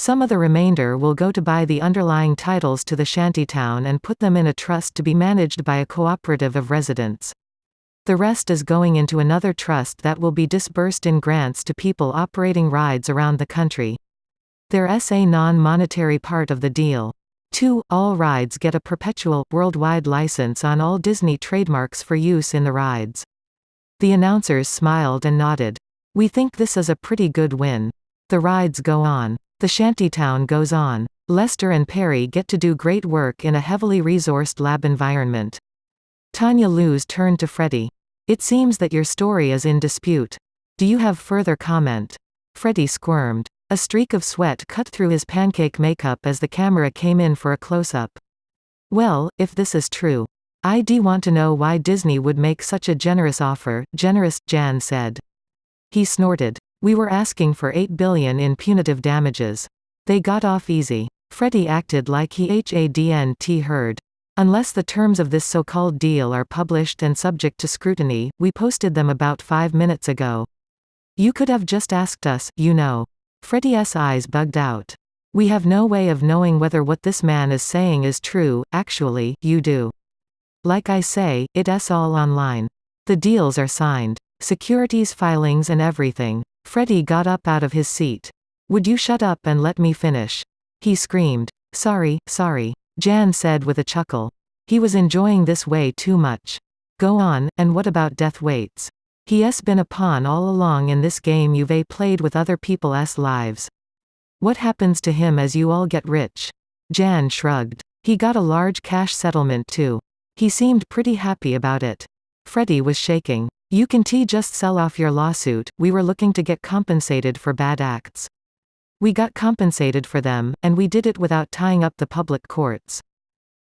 Some of the remainder will go to buy the underlying titles to the shantytown and put them in a trust to be managed by a cooperative of residents. The rest is going into another trust that will be disbursed in grants to people operating rides around the country. There's a non-monetary part of the deal. 2. All rides get a perpetual, worldwide license on all Disney trademarks for use in the rides. The announcers smiled and nodded. We think this is a pretty good win. The rides go on. The shantytown goes on. Lester and Perry get to do great work in a heavily resourced lab environment. Tanya Luz turned to Freddie. It seems that your story is in dispute. Do you have further comment? Freddie squirmed. A streak of sweat cut through his pancake makeup as the camera came in for a close-up. Well, if this is true, I do want to know why Disney would make such a generous offer. Generous, Jan said. He snorted. We were asking for $8 billion in punitive damages. They got off easy. Freddie acted like he hadn't heard. Unless the terms of this so-called deal are published and subject to scrutiny, we posted them about 5 minutes ago. You could have just asked us, you know. Freddie's eyes bugged out. We have no way of knowing whether what this man is saying is true. Actually, you do. Like I say, it's all online. The deals are signed. Securities filings and everything. Freddie got up out of his seat. Would you shut up and let me finish? He screamed. Sorry, Jan said with a chuckle. He was enjoying this way too much. Go on, and what about death waits? He's been a pawn all along in this game you've played with other people's lives. What happens to him as you all get rich? Jan shrugged. He got a large cash settlement too. He seemed pretty happy about it. Freddie was shaking. You can just sell off your lawsuit. We were looking to get compensated for bad acts. We got compensated for them, and we did it without tying up the public courts.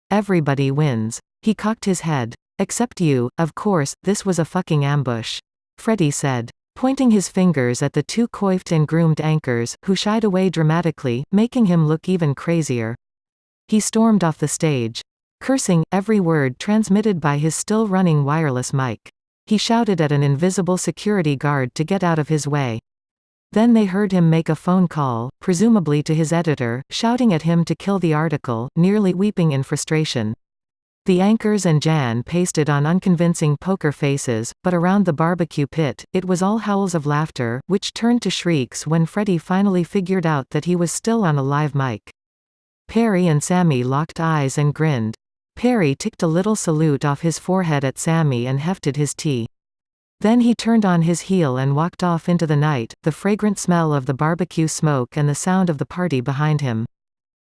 Everybody wins. He cocked his head. Except you, of course. This was a fucking ambush. Freddie said, pointing his fingers at the 2 coiffed and groomed anchors, who shied away dramatically, making him look even crazier. He stormed off the stage, cursing, every word transmitted by his still-running wireless mic. He shouted at an invisible security guard to get out of his way. Then they heard him make a phone call, presumably to his editor, shouting at him to kill the article, nearly weeping in frustration. The anchors and Jan pasted on unconvincing poker faces, but around the barbecue pit, it was all howls of laughter, which turned to shrieks when Freddie finally figured out that he was still on a live mic. Perry and Sammy locked eyes and grinned. Perry ticked a little salute off his forehead at Sammy and hefted his tea. Then he turned on his heel and walked off into the night, the fragrant smell of the barbecue smoke and the sound of the party behind him.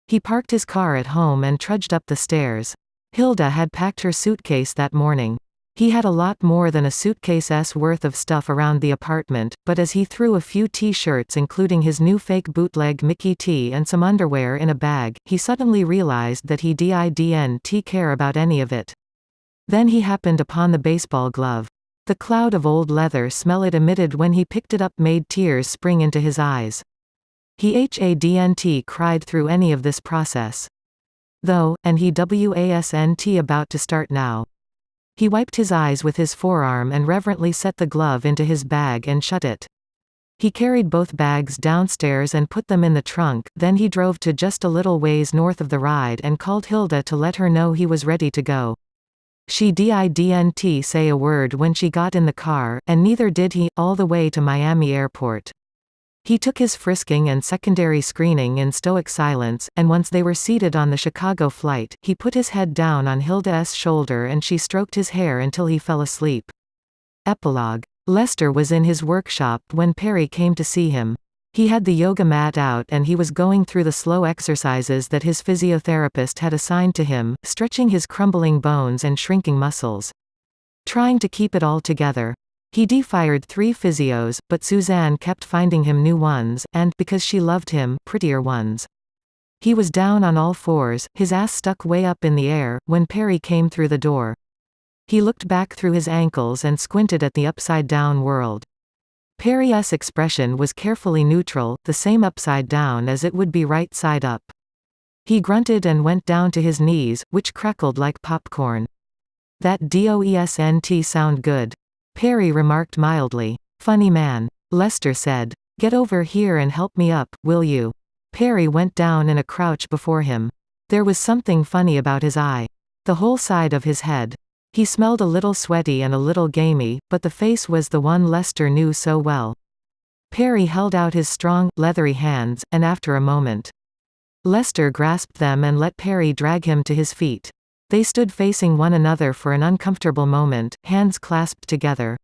He parked his car at home and trudged up the stairs. Hilda had packed her suitcase that morning. He had a lot more than a suitcase's worth of stuff around the apartment, but as he threw a few t-shirts including his new fake bootleg Mickey tee and some underwear in a bag, he suddenly realized that he didn't care about any of it. Then he happened upon the baseball glove. The cloud of old leather smell it emitted when he picked it up made tears spring into his eyes. He hadn't cried through any of this process. Though, and he wasn't about to start now. He wiped his eyes with his forearm and reverently set the glove into his bag and shut it. He carried both bags downstairs and put them in the trunk, then he drove to just a little ways north of the ride and called Hilda to let her know he was ready to go. She didn't say a word when she got in the car, and neither did he, all the way to Miami Airport. He took his frisking and secondary screening in stoic silence, and once they were seated on the Chicago flight, he put his head down on Hilda's shoulder and she stroked his hair until he fell asleep. Epilogue. Lester was in his workshop when Perry came to see him. He had the yoga mat out and he was going through the slow exercises that his physiotherapist had assigned to him, stretching his crumbling bones and shrinking muscles. Trying to keep it all together. He fired 3 physios, but Suzanne kept finding him new ones, and, because she loved him, prettier ones. He was down on all fours, his ass stuck way up in the air, when Perry came through the door. He looked back through his ankles and squinted at the upside-down world. Perry's expression was carefully neutral, the same upside down as it would be right side up. He grunted and went down to his knees, which crackled like popcorn. That doesn't sound good. Perry remarked mildly. Funny man. Lester said. Get over here and help me up, will you? Perry went down in a crouch before him. There was something funny about his eye. The whole side of his head. He smelled a little sweaty and a little gamey, but the face was the one Lester knew so well. Perry held out his strong, leathery hands, and after a moment, Lester grasped them and let Perry drag him to his feet. They stood facing one another for an uncomfortable moment, hands clasped together.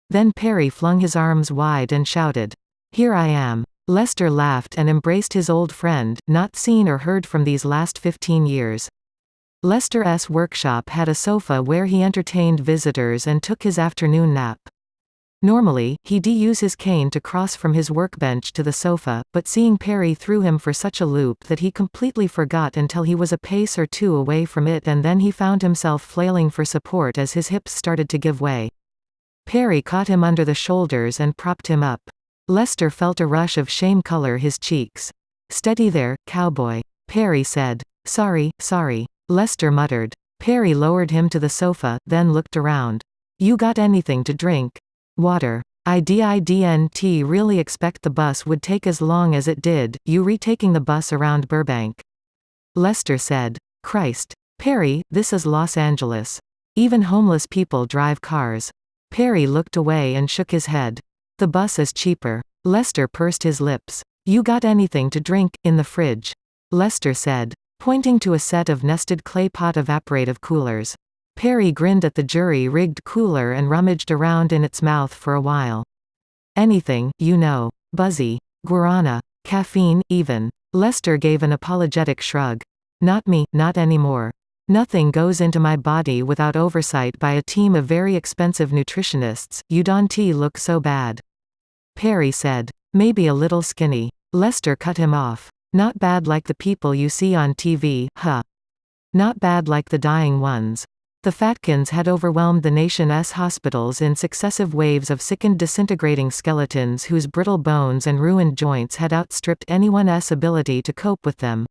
Then Perry flung his arms wide and shouted, "Here I am." Lester laughed and embraced his old friend, not seen or heard from these last 15 years. Lester's workshop had a sofa where he entertained visitors and took his afternoon nap. Normally, he'd use his cane to cross from his workbench to the sofa, but seeing Perry threw him for such a loop that he completely forgot until he was a pace or two away from it, and then he found himself flailing for support as his hips started to give way. Perry caught him under the shoulders and propped him up. Lester felt a rush of shame color his cheeks. "Steady there, cowboy," Perry said. Sorry. Lester muttered. Perry lowered him to the sofa, then looked around. "You got anything to drink?" "Water. I didn't really expect the bus would take as long as it did, you retaking the bus around Burbank," Lester said. "Christ. Perry, this is Los Angeles. Even homeless people drive cars." Perry looked away and shook his head. "The bus is cheaper." Lester pursed his lips. "You got anything to drink, in the fridge?" Lester said, pointing to a set of nested clay pot evaporative coolers. Perry grinned at the jury-rigged cooler and rummaged around in its mouth for a while. "Anything, you know. Buzzy. Guarana. Caffeine, even." Lester gave an apologetic shrug. "Not me, not anymore. Nothing goes into my body without oversight by a team of very expensive nutritionists. You don't look so bad." Perry said. "Maybe a little skinny." Lester cut him off. "Not bad like the people you see on TV, huh? Not bad like the dying ones." The Fatkins had overwhelmed the nation's hospitals in successive waves of sickened disintegrating skeletons whose brittle bones and ruined joints had outstripped anyone's ability to cope with them.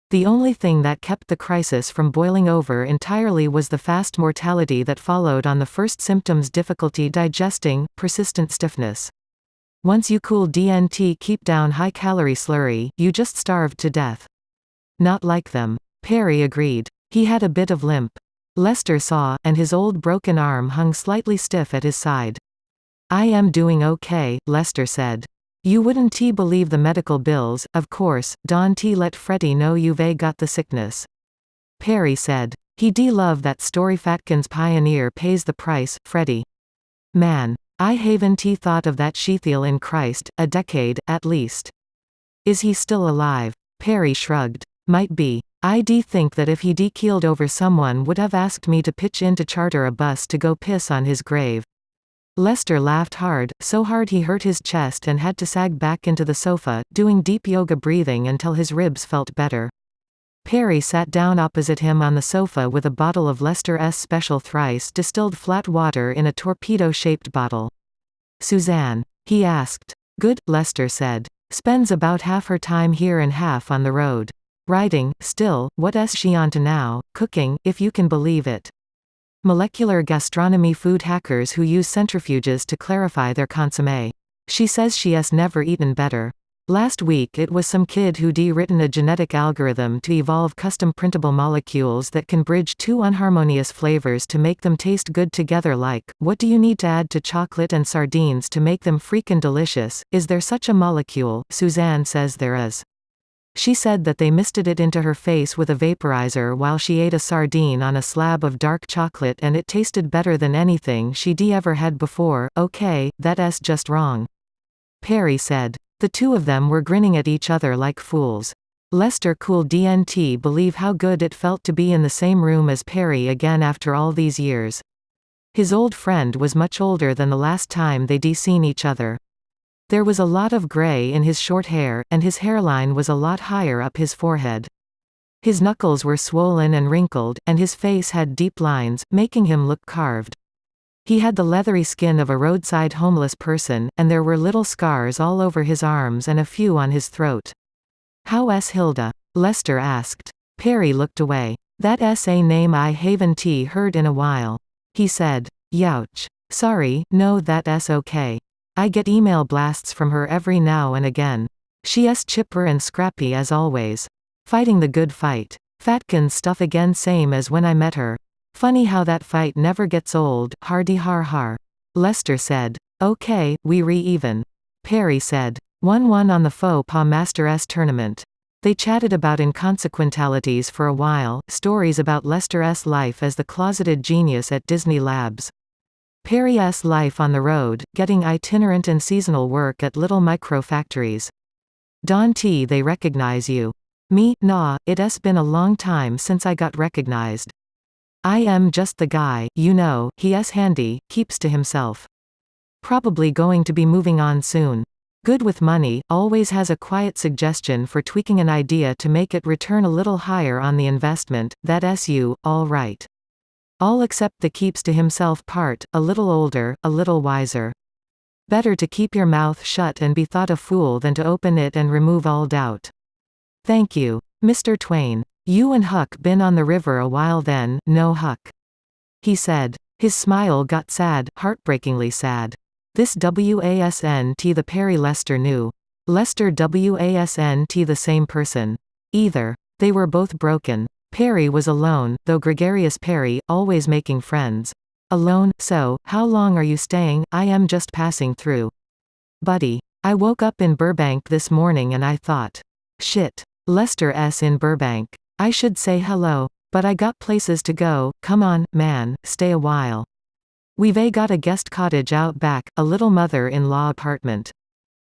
The only thing that kept the crisis from boiling over entirely was the fast mortality that followed on the first symptoms: difficulty digesting, persistent stiffness. Once you cool didn't keep down high-calorie slurry, you just starved to death. "Not like them," Perry agreed. He had a bit of limp. Lester saw, and his old broken arm hung slightly stiff at his side. "I am doing okay," Lester said. "You wouldn't believe the medical bills, of course. Don't let Freddie know you've got the sickness." Perry said. He'd love that story. Fatkins pioneer pays the price, Freddie. "Man. I haven't thought of that Sheathiel in Christ, a decade, at least." "Is he still alive?" Perry shrugged. "Might be. I'd think that if he'd keeled over someone would have asked me to pitch in to charter a bus to go piss on his grave." Lester laughed hard, so hard he hurt his chest and had to sag back into the sofa, doing deep yoga breathing until his ribs felt better. Perry sat down opposite him on the sofa with a bottle of Lester's special thrice-distilled flat water in a torpedo-shaped bottle. "Suzanne?" he asked. "Good," Lester said. "Spends about half her time here and half on the road. Writing, still. What's she onto now? Cooking, if you can believe it. Molecular gastronomy, food hackers who use centrifuges to clarify their consommé. She says she's never eaten better. Last week it was some kid who'd written a genetic algorithm to evolve custom printable molecules that can bridge two unharmonious flavors to make them taste good together. Like, what do you need to add to chocolate and sardines to make them freakin' delicious? Is there such a molecule? Suzanne says there is. She said that they misted it into her face with a vaporizer while she ate a sardine on a slab of dark chocolate and it tasted better than anything she'd ever had before. Okay, that's just wrong. Perry said. The two of them were grinning at each other like fools. Lester didn't believe how good it felt to be in the same room as Perry again after all these years. His old friend was much older than the last time they'd seen each other. There was a lot of gray in his short hair, and his hairline was a lot higher up his forehead. His knuckles were swollen and wrinkled, and his face had deep lines, making him look carved. He had the leathery skin of a roadside homeless person, and there were little scars all over his arms and a few on his throat. "How's Hilda?" Lester asked. Perry looked away. "That's a name I haven't heard in a while," he said. "Youch. Sorry, no, that's okay. I get email blasts from her every now and again. She's chipper and scrappy as always. Fighting the good fight. Fatkins stuff again, same as when I met her. Funny how that fight never gets old, hardy har har. Lester said. Okay, we re-even. Perry said. 1-1 on the faux pas Masters tournament. They chatted about inconsequentialities for a while, stories about Lester's life as the closeted genius at Disney Labs. Perry's life on the road, getting itinerant and seasonal work at little micro-factories. Don T. They recognize you. Me, nah, it's been a long time since I got recognized. I am just the guy, you know, he's handy, keeps to himself. Probably going to be moving on soon. Good with money, always has a quiet suggestion for tweaking an idea to make it return a little higher on the investment, that's you, all right. All except the keeps to himself part, a little older, a little wiser. Better to keep your mouth shut and be thought a fool than to open it and remove all doubt. Thank you, Mr. Twain. You and Huck been on the river a while then, no Huck? He said. His smile got sad, heartbreakingly sad. This wasn't the Perry Lester knew. Lester wasn't the same person. Either. They were both broken. Perry was alone, though gregarious Perry, always making friends. Alone, so, how long are you staying? I am just passing through. Buddy. I woke up in Burbank this morning and I thought. Shit. Lester's in Burbank. I should say hello. But I got places to go, come on, man, stay a while. We've got a guest cottage out back, a little mother-in-law apartment.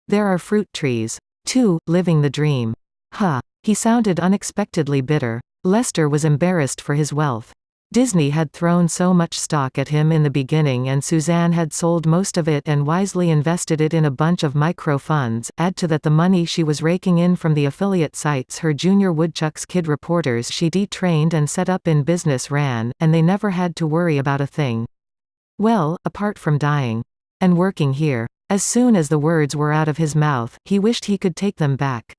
There are fruit trees. Too, living the dream. Huh. He sounded unexpectedly bitter. Lester was embarrassed for his wealth. Disney had thrown so much stock at him in the beginning and Suzanne had sold most of it and wisely invested it in a bunch of micro-funds. Add to that the money she was raking in from the affiliate sites her junior Woodchuck's kid reporters she detrained and set up in business ran, and they never had to worry about a thing. Well, apart from dying. And working here. As soon as the words were out of his mouth, he wished he could take them back.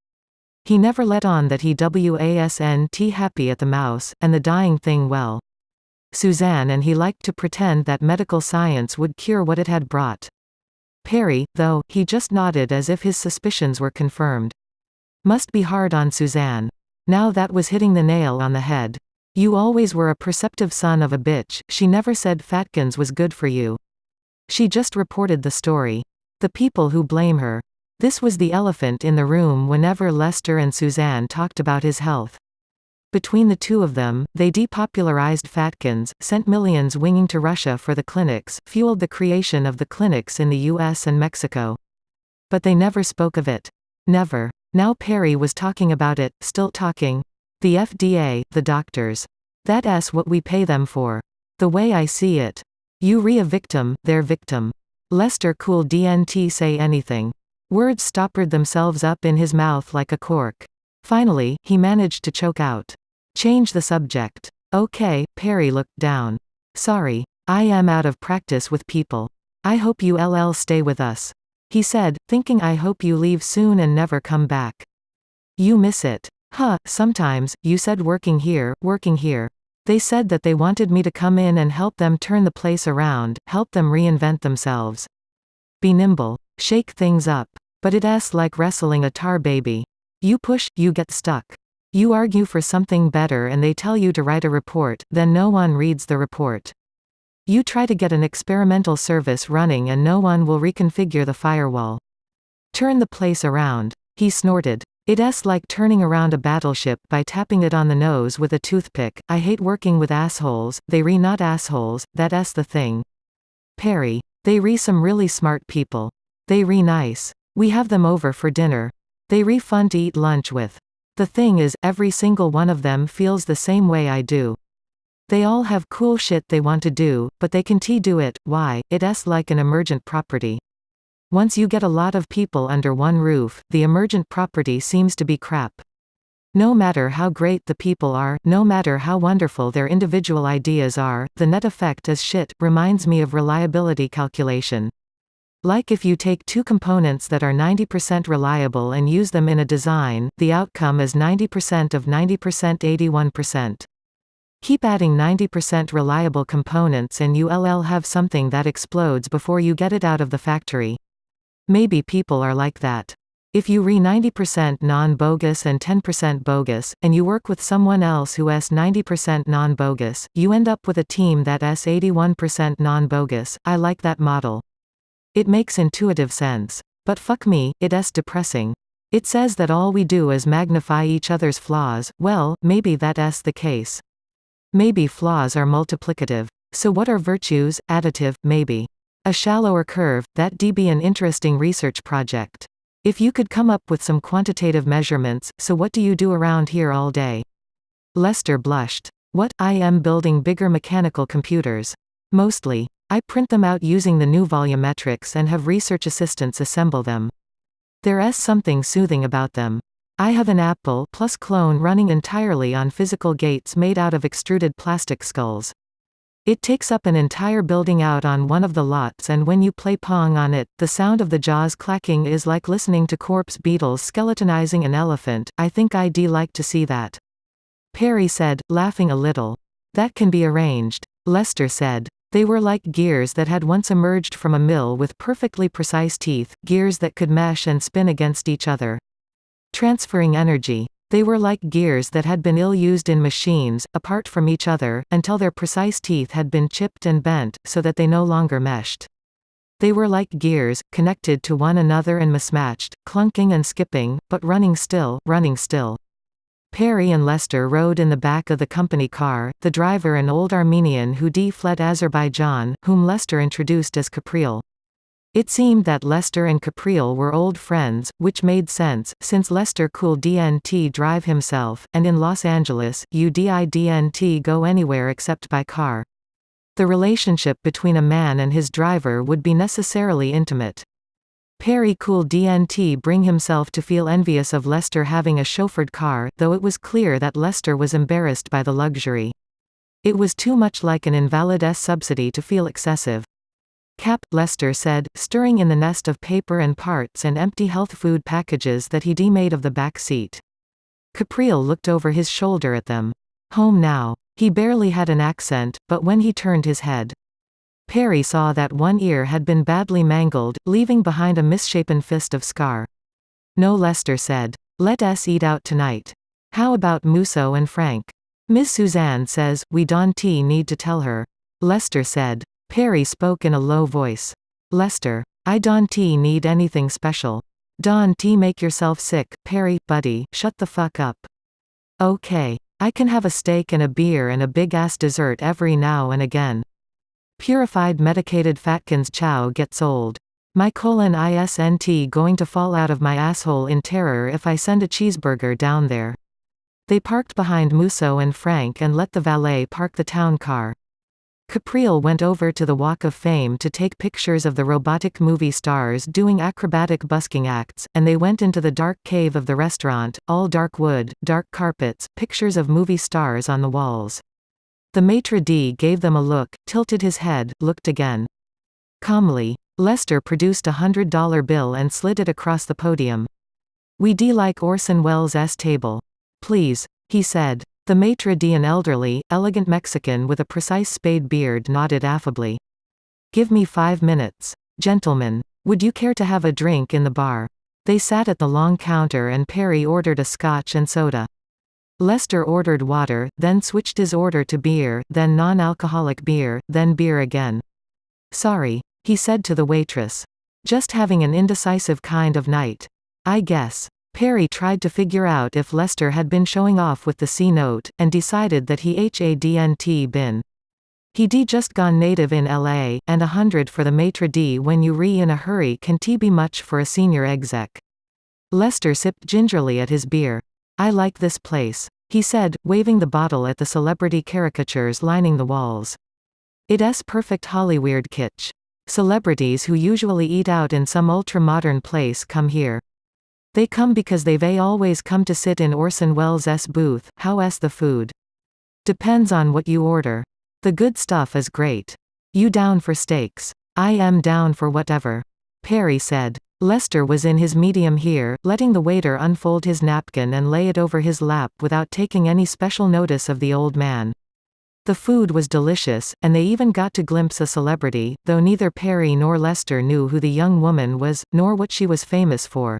He never let on that he wasn't happy at the mouse, and the dying thing well. Suzanne and he liked to pretend that medical science would cure what it had brought. Perry, though, he just nodded as if his suspicions were confirmed. Must be hard on Suzanne. Now that was hitting the nail on the head. You always were a perceptive son of a bitch, she never said Fatkins was good for you. She just reported the story. The people who blame her. This was the elephant in the room whenever Lester and Suzanne talked about his health. Between the two of them, they depopularized Fatkins, sent millions winging to Russia for the clinics, fueled the creation of the clinics in the US and Mexico. But they never spoke of it. Never. Now Perry was talking about it, still talking. The FDA, the doctors. That's what we pay them for. The way I see it. You a victim, they're victim. Lester cool didn't say anything. Words stoppered themselves up in his mouth like a cork. Finally, he managed to choke out. Change the subject. Okay, Perry looked down. Sorry. I am out of practice with people. I hope you'll stay with us. He said, thinking I hope you leave soon and never come back. You miss it. Huh, sometimes. You said working here, working here. They said that they wanted me to come in and help them turn the place around, help them reinvent themselves. Be nimble. Shake things up. But it's like wrestling a tar baby. You push, you get stuck. You argue for something better and they tell you to write a report, then no one reads the report. You try to get an experimental service running and no one will reconfigure the firewall. Turn the place around. He snorted. It's like turning around a battleship by tapping it on the nose with a toothpick. I hate working with assholes, they not assholes, that's the thing. Perry. They some really smart people. They nice. We have them over for dinner. They fun to eat lunch with. The thing is, every single one of them feels the same way I do. They all have cool shit they want to do, but they can't do it. Why? It's like an emergent property. Once you get a lot of people under one roof, the emergent property seems to be crap. No matter how great the people are, no matter how wonderful their individual ideas are, the net effect is shit. Reminds me of reliability calculation. Like if you take two components that are 90% reliable and use them in a design, the outcome is 90% of 90% 81%. Keep adding 90% reliable components and you'll have something that explodes before you get it out of the factory. Maybe people are like that. If you re 90% non-bogus and 10% bogus, and you work with someone else who is 90% non-bogus, you end up with a team that is 81% non-bogus. I like that model. It makes intuitive sense. But fuck me, it is depressing. It says that all we do is magnify each other's flaws. Well, maybe that is the case. Maybe flaws are multiplicative. So what are virtues? Additive, maybe. A shallower curve, that'd be an interesting research project. If you could come up with some quantitative measurements. So what do you do around here all day? Lester blushed. What? I am building bigger mechanical computers. Mostly. I print them out using the new volumetrics and have research assistants assemble them. There is something soothing about them. I have an Apple Plus clone running entirely on physical gates made out of extruded plastic skulls. It takes up an entire building out on one of the lots, and when you play Pong on it, the sound of the jaws clacking is like listening to corpse beetles skeletonizing an elephant. I think I'd like to see that. Perry said, laughing a little. That can be arranged. Lester said. They were like gears that had once emerged from a mill with perfectly precise teeth, gears that could mesh and spin against each other, transferring energy. They were like gears that had been ill-used in machines, apart from each other, until their precise teeth had been chipped and bent, so that they no longer meshed. They were like gears, connected to one another and mismatched, clunking and skipping, but running still, running still. Perry and Lester rode in the back of the company car, the driver an old Armenian who fled Azerbaijan, whom Lester introduced as Capriel. It seemed that Lester and Capriel were old friends, which made sense, since Lester didn't drive himself, and in Los Angeles, you didn't go anywhere except by car. The relationship between a man and his driver would be necessarily intimate. Perry didn't bring himself to feel envious of Lester having a chauffeured car, though it was clear that Lester was embarrassed by the luxury. It was too much like an invalid subsidy to feel excessive. Cap, Lester said, stirring in the nest of paper and parts and empty health food packages that he'd made of the back seat. Capriel looked over his shoulder at them. Home now. He barely had an accent, but when he turned his head, Perry saw that one ear had been badly mangled, leaving behind a misshapen fist of scar. No, Lester said. Let us eat out tonight. How about Musso and Frank? Miss Suzanne says, we don't need to tell her. Lester said. Perry spoke in a low voice. Lester. I don't need anything special. Don't make yourself sick, Perry, buddy, shut the fuck up. Okay. I can have a steak and a beer and a big-ass dessert every now and again. Purified medicated fatkins chow gets old. My isn't going to fall out of my asshole in terror if I send a cheeseburger down there. They parked behind Musso and Frank and let the valet park the town car. Capriel went over to the Walk of Fame to take pictures of the robotic movie stars doing acrobatic busking acts, and they went into the dark cave of the restaurant, all dark wood, dark carpets, pictures of movie stars on the walls. The maitre d' gave them a look, tilted his head, looked again. Calmly, Lester produced $100 bill and slid it across the podium. We like Orson Welles' table. Please, he said. The maitre d', an elderly, elegant Mexican with a precise spade beard, nodded affably. Give me 5 minutes. Gentlemen, would you care to have a drink in the bar? They sat at the long counter and Perry ordered a scotch and soda. Lester ordered water, then switched his order to beer, then non-alcoholic beer, then beer again. Sorry, he said to the waitress. Just having an indecisive kind of night. I guess. Perry tried to figure out if Lester had been showing off with the C note, and decided that he hadn't been. He'd just gone native in LA, and 100 for the maitre d' when you in a hurry can be much for a senior exec. Lester sipped gingerly at his beer. I like this place, he said, waving the bottle at the celebrity caricatures lining the walls. It's perfect Hollyweird kitsch. Celebrities who usually eat out in some ultra-modern place come here. They come because they've always come to sit in Orson Welles' booth. How's the food? Depends on what you order. The good stuff is great. You down for steaks? I am down for whatever. Perry said. Lester was in his medium here, letting the waiter unfold his napkin and lay it over his lap without taking any special notice of the old man. The food was delicious, and they even got to glimpse a celebrity, though neither Perry nor Lester knew who the young woman was, nor what she was famous for.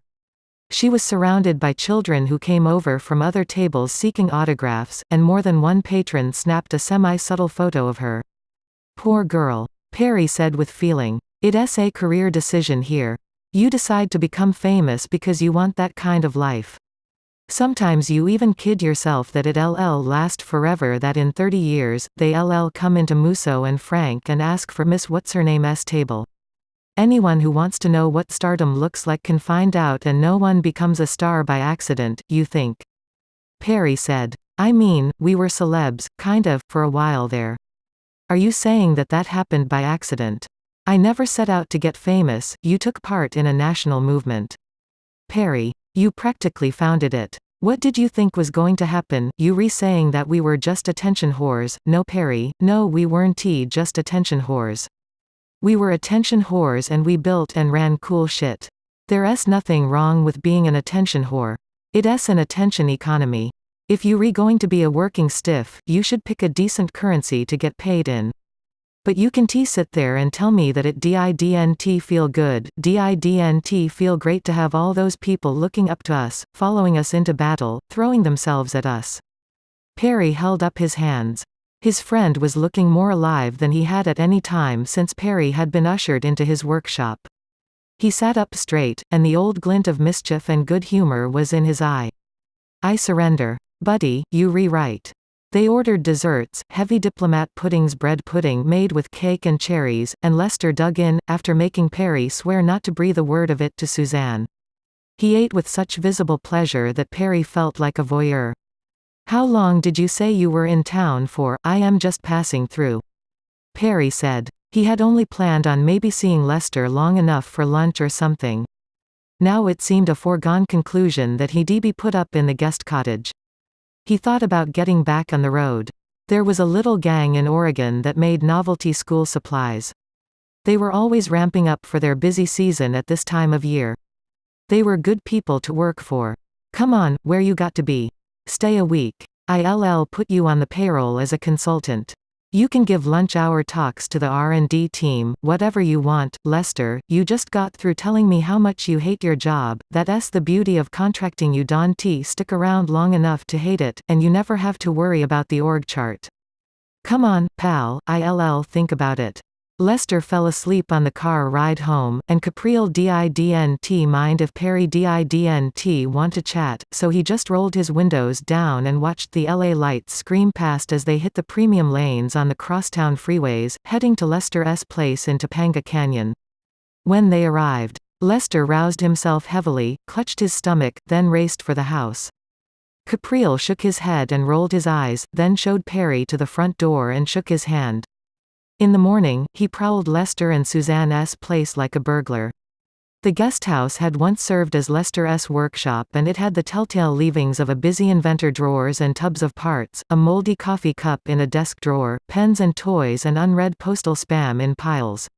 She was surrounded by children who came over from other tables seeking autographs, and more than one patron snapped a semi-subtle photo of her. "Poor girl," Perry said with feeling. "It's a career decision here. You decide to become famous because you want that kind of life. Sometimes you even kid yourself that it'll last forever, that in 30 years, they'll come into Musso and Frank and ask for Miss What's-Her-Name's table. Anyone who wants to know what stardom looks like can find out, and no one becomes a star by accident, you think?" Perry said. "I mean, we were celebs, kind of, for a while there." "Are you saying that that happened by accident?" "I never set out to get famous, you took part in a national movement." Perry. "You practically founded it. What did you think was going to happen, you saying that we were just attention whores?" "No Perry, no, we weren't just attention whores. We were attention whores and we built and ran cool shit. There's nothing wrong with being an attention whore. It's an attention economy. If you going to be a working stiff, you should pick a decent currency to get paid in. But you can sit there and tell me that it didn't feel good, didn't feel great to have all those people looking up to us, following us into battle, throwing themselves at us." Perry held up his hands. His friend was looking more alive than he had at any time since Perry had been ushered into his workshop. He sat up straight, and the old glint of mischief and good humor was in his eye. "I surrender. Buddy, you rewrite." They ordered desserts, heavy diplomat puddings, bread pudding made with cake and cherries, and Lester dug in, after making Perry swear not to breathe a word of it to Suzanne. He ate with such visible pleasure that Perry felt like a voyeur. "How long did you say you were in town for?" "I am just passing through," Perry said. He had only planned on maybe seeing Lester long enough for lunch or something. Now it seemed a foregone conclusion that he'd be put up in the guest cottage. He thought about getting back on the road. There was a little gang in Oregon that made novelty school supplies. They were always ramping up for their busy season at this time of year. They were good people to work for. "Come on, where you got to be? Stay a week. I'll put you on the payroll as a consultant. You can give lunch hour talks to the R&D team, whatever you want." "Lester, you just got through telling me how much you hate your job. That's the beauty of contracting, you don't stick around long enough to hate it, and you never have to worry about the org chart. Come on, pal, I'll think about it." Lester fell asleep on the car ride home, and Capriel didn't mind if Perry didn't want to chat, so he just rolled his windows down and watched the LA lights scream past as they hit the premium lanes on the crosstown freeways, heading to Lester's place in Topanga Canyon. When they arrived, Lester roused himself heavily, clutched his stomach, then raced for the house. Capriel shook his head and rolled his eyes, then showed Perry to the front door and shook his hand. In the morning, he prowled Lester and Suzanne's place like a burglar. The guesthouse had once served as Lester's workshop, and it had the telltale leavings of a busy inventor, drawers and tubs of parts, a moldy coffee cup in a desk drawer, pens and toys, and unread postal spam in piles.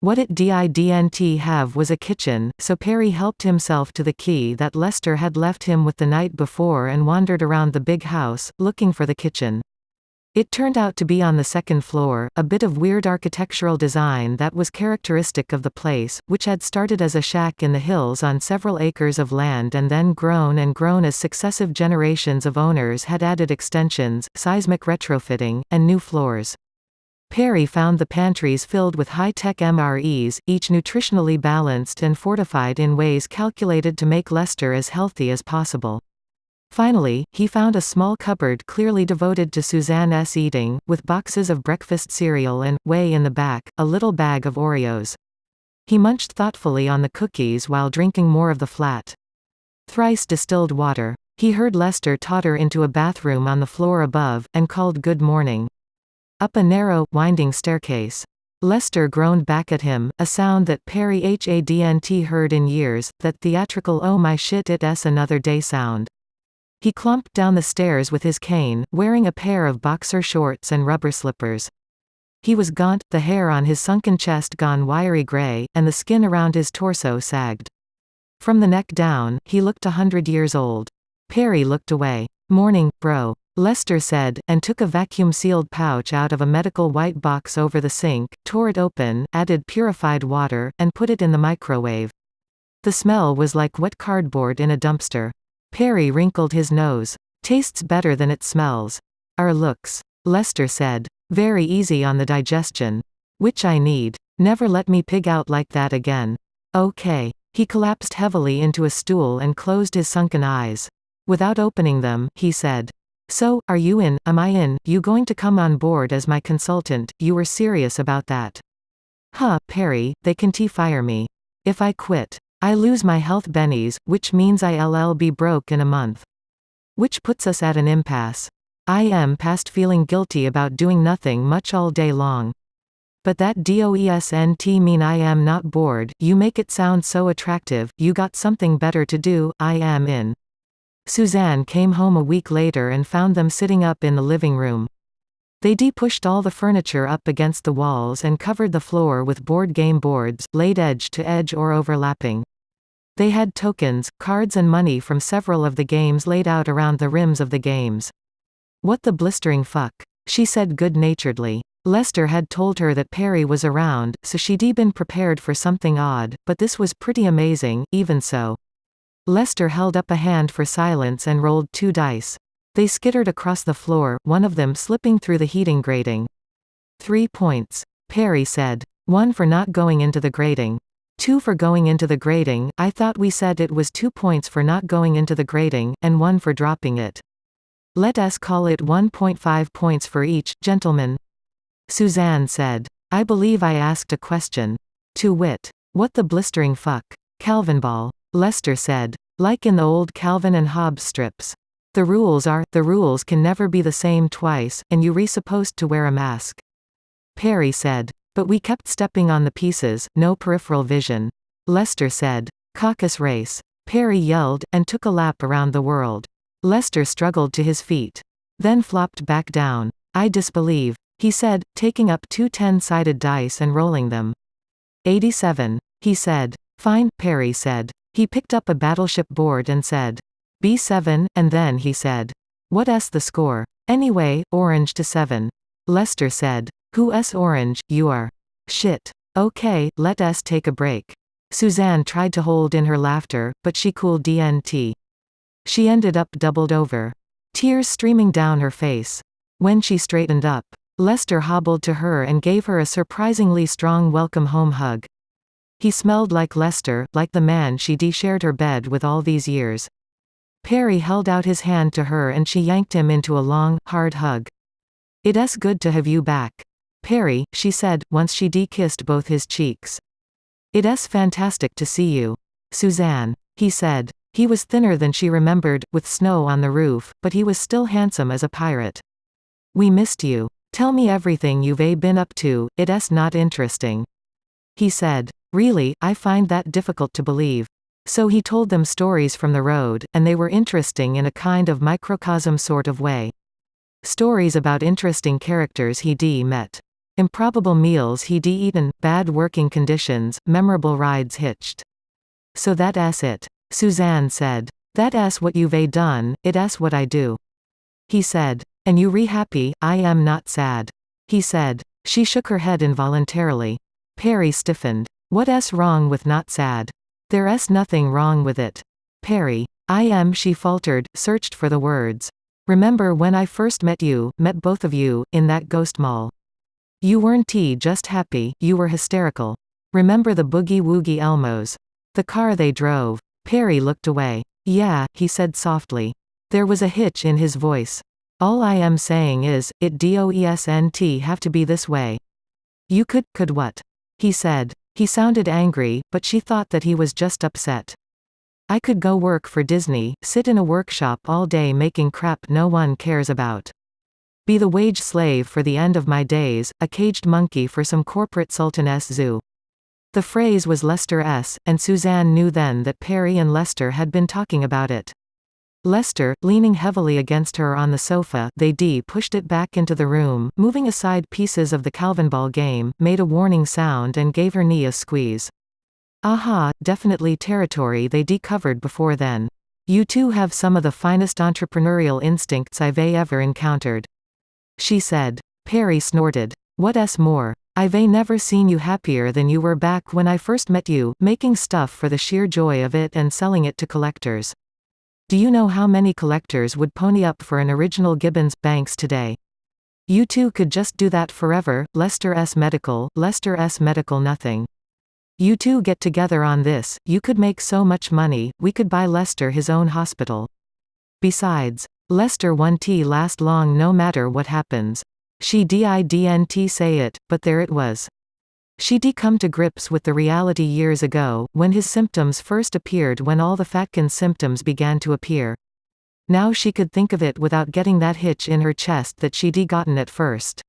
What it didn't have was a kitchen, so Perry helped himself to the key that Lester had left him with the night before and wandered around the big house, looking for the kitchen. It turned out to be on the second floor, a bit of weird architectural design that was characteristic of the place, which had started as a shack in the hills on several acres of land and then grown and grown as successive generations of owners had added extensions, seismic retrofitting, and new floors. Perry found the pantries filled with high-tech MREs, each nutritionally balanced and fortified in ways calculated to make Lester as healthy as possible. Finally, he found a small cupboard clearly devoted to Suzanne's eating, with boxes of breakfast cereal and, way in the back, a little bag of Oreos. He munched thoughtfully on the cookies while drinking more of the flat, thrice distilled water. He heard Lester totter into a bathroom on the floor above, and called good morning. Up a narrow, winding staircase. Lester groaned back at him, a sound that Perry hadn't heard in years, that theatrical "oh my shit it's another day" sound. He clumped down the stairs with his cane, wearing a pair of boxer shorts and rubber slippers. He was gaunt, the hair on his sunken chest gone wiry gray, and the skin around his torso sagged. From the neck down, he looked 100 years old. Perry looked away. "Morning, bro," Lester said, and took a vacuum-sealed pouch out of a medical white box over the sink, tore it open, added purified water, and put it in the microwave. The smell was like wet cardboard in a dumpster. Perry wrinkled his nose. Tastes better than it smells. Looks. Lester said. Very easy on the digestion. Which I need. Never let me pig out like that again. Okay. He collapsed heavily into a stool and closed his sunken eyes. Without opening them, he said. So, are you in? Am I in? You going to come on board as my consultant? You were serious about that. Huh, Perry, they can fire me. If I quit, I lose my health bennies, which means I'll be broke in a month. Which puts us at an impasse. I am past feeling guilty about doing nothing much all day long. But that doesn't mean I am not bored. You make it sound so attractive. You got something better to do. I am in. Suzanne came home a week later and found them sitting up in the living room. They pushed all the furniture up against the walls and covered the floor with board game boards, laid edge to edge or overlapping. They had tokens, cards and money from several of the games laid out around the rims of the games. What the blistering fuck, she said good-naturedly. Lester had told her that Perry was around, so she'd been prepared for something odd, but this was pretty amazing, even so. Lester held up a hand for silence and rolled 2 dice. They skittered across the floor, one of them slipping through the heating grating. 3 points. Perry said. 1 for not going into the grating. 2 for going into the grating. I thought we said it was 2 points for not going into the grating, and 1 for dropping it. Let us call it 1.5 points for each, gentlemen. Suzanne said. I believe I asked a question. To wit. What the blistering fuck? Calvinball. Lester said. Like in the old Calvin and Hobbes strips. The rules can never be the same twice, and you're supposed to wear a mask. Perry said. But we kept stepping on the pieces, no peripheral vision. Lester said. Caucus race. Perry yelled, and took a lap around the world. Lester struggled to his feet. Then flopped back down. I disbelieve, he said, taking up 2 10-sided dice and rolling them. 87. He said. Fine, Perry said. He picked up a battleship board and said. B7, and then he said. What's the score? Anyway, orange to 7. Lester said. Who's orange? You are. Shit. Okay, let us take a break. Suzanne tried to hold in her laughter, but she cooled DNT. She ended up doubled over. Tears streaming down her face. When she straightened up, Lester hobbled to her and gave her a surprisingly strong welcome home hug. He smelled like Lester, like the man she'd shared her bed with all these years. Perry held out his hand to her and she yanked him into a long, hard hug. It's good to have you back. Perry, she said, once she'd kissed both his cheeks. It's fantastic to see you. Suzanne, he said. He was thinner than she remembered, with snow on the roof, but he was still handsome as a pirate. We missed you. Tell me everything you've been up to, it's not interesting. He said. Really, I find that difficult to believe. So he told them stories from the road, and they were interesting in a kind of microcosm sort of way. Stories about interesting characters he'd met. Improbable meals he'd eaten, bad working conditions, memorable rides hitched. So that's it. Suzanne said. That's what you've done, it's what I do. He said. And you happy? I am not sad. He said. She shook her head involuntarily. Perry stiffened. What's wrong with not sad? There's nothing wrong with it. Perry. I am, she faltered, searched for the words. Remember when I first met both of you, in that ghost mall. You weren't just happy, you were hysterical. Remember the boogie-woogie Elmos? The car they drove. Perry looked away. Yeah, he said softly. There was a hitch in his voice. All I am saying is, it doesn't have to be this way. You could what? He said. He sounded angry, but she thought that he was just upset. I could go work for Disney, sit in a workshop all day making crap no one cares about. Be the wage slave for the end of my days, a caged monkey for some corporate sultaness zoo. The phrase was Lester's, and Suzanne knew then that Perry and Lester had been talking about it. Lester, leaning heavily against her on the sofa, they pushed it back into the room, moving aside pieces of the Calvinball game, made a warning sound and gave her knee a squeeze. Aha, definitely territory they'd covered before then. You two have some of the finest entrepreneurial instincts I've ever encountered. She said. Perry snorted. What's more? I've never seen you happier than you were back when I first met you, making stuff for the sheer joy of it and selling it to collectors. Do you know how many collectors would pony up for an original Gibbons Banks today? You two could just do that forever. Lester's medical nothing. You two get together on this, you could make so much money, we could buy Lester his own hospital. Besides, Lester won't last long no matter what happens. She didn't say it, but there it was. She'd come to grips with the reality years ago, when his symptoms first appeared, when all the Fatkin's symptoms began to appear. Now she could think of it without getting that hitch in her chest that she'd gotten at first.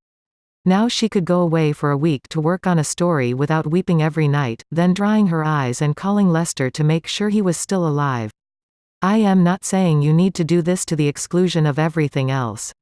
Now she could go away for a week to work on a story without weeping every night, then drying her eyes and calling Lester to make sure he was still alive. I am not saying you need to do this to the exclusion of everything else.